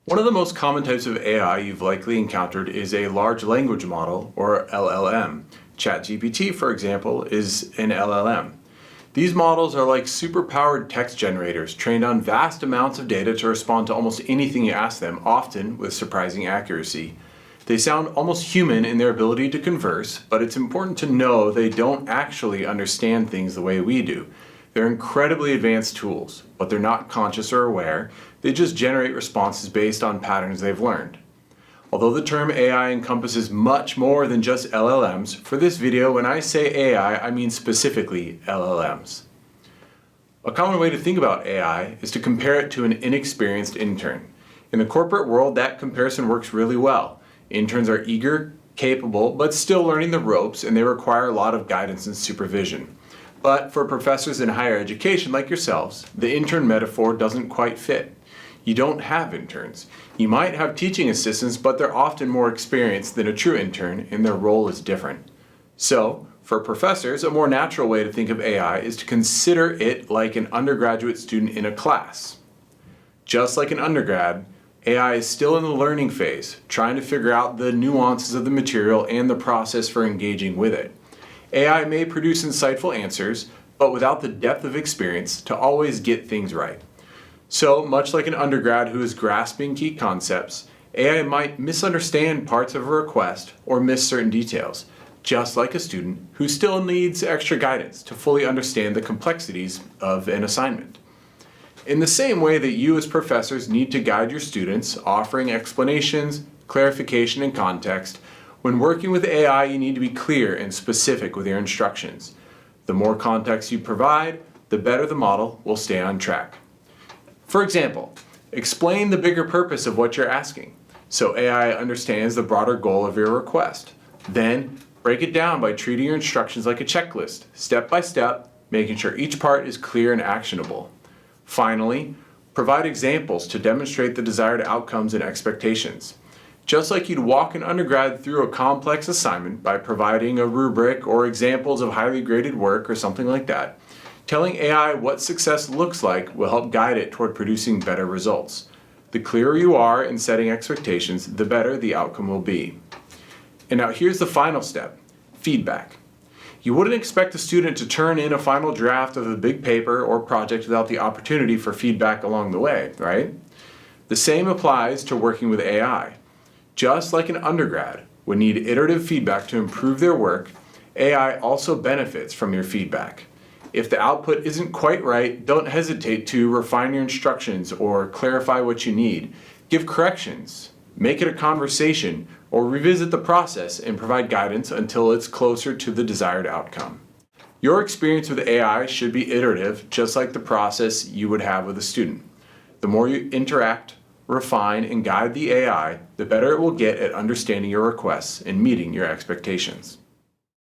One of the most common types of AI you've likely encountered is a large language model, or LLM. ChatGPT, for example, is an LLM. These models are like super-powered text generators trained on vast amounts of data to respond to almost anything you ask them, often with surprising accuracy. They sound almost human in their ability to converse, but it's important to know they don't actually understand things the way we do. They're incredibly advanced tools, but they're not conscious or aware. They just generate responses based on patterns they've learned. Although the term AI encompasses much more than just LLMs, for this video, when I say AI, I mean specifically LLMs. A common way to think about AI is to compare it to an inexperienced intern. In the corporate world, that comparison works really well. Interns are eager, capable, but still learning the ropes, and they require a lot of guidance and supervision. But for professors in higher education like yourselves, the intern metaphor doesn't quite fit. You don't have interns. You might have teaching assistants, but they're often more experienced than a true intern, and their role is different. So, for professors, a more natural way to think of AI is to consider it like an undergraduate student in a class. Just like an undergrad, AI is still in the learning phase, trying to figure out the nuances of the material and the process for engaging with it. AI may produce insightful answers, but without the depth of experience to always get things right. So, much like an undergrad who is grasping key concepts, AI might misunderstand parts of a request or miss certain details, just like a student who still needs extra guidance to fully understand the complexities of an assignment. In the same way that you as professors need to guide your students, offering explanations, clarification, and context, when working with AI, you need to be clear and specific with your instructions. The more context you provide, the better the model will stay on track. For example, explain the bigger purpose of what you're asking, so AI understands the broader goal of your request. Then, break it down by treating your instructions like a checklist, step by step, making sure each part is clear and actionable. Finally, provide examples to demonstrate the desired outcomes and expectations. Just like you'd walk an undergrad through a complex assignment by providing a rubric or examples of highly graded work or something like that, telling AI what success looks like will help guide it toward producing better results. The clearer you are in setting expectations, the better the outcome will be. And now here's the final step, feedback. You wouldn't expect a student to turn in a final draft of a big paper or project without the opportunity for feedback along the way, right? The same applies to working with AI. Just like an undergrad would need iterative feedback to improve their work, AI also benefits from your feedback. If the output isn't quite right, don't hesitate to refine your instructions or clarify what you need. Give corrections, make it a conversation, or revisit the process and provide guidance until it's closer to the desired outcome. Your experience with AI should be iterative, just like the process you would have with a student. The more you interact, refine, and guide the AI, the better it will get at understanding your requests and meeting your expectations.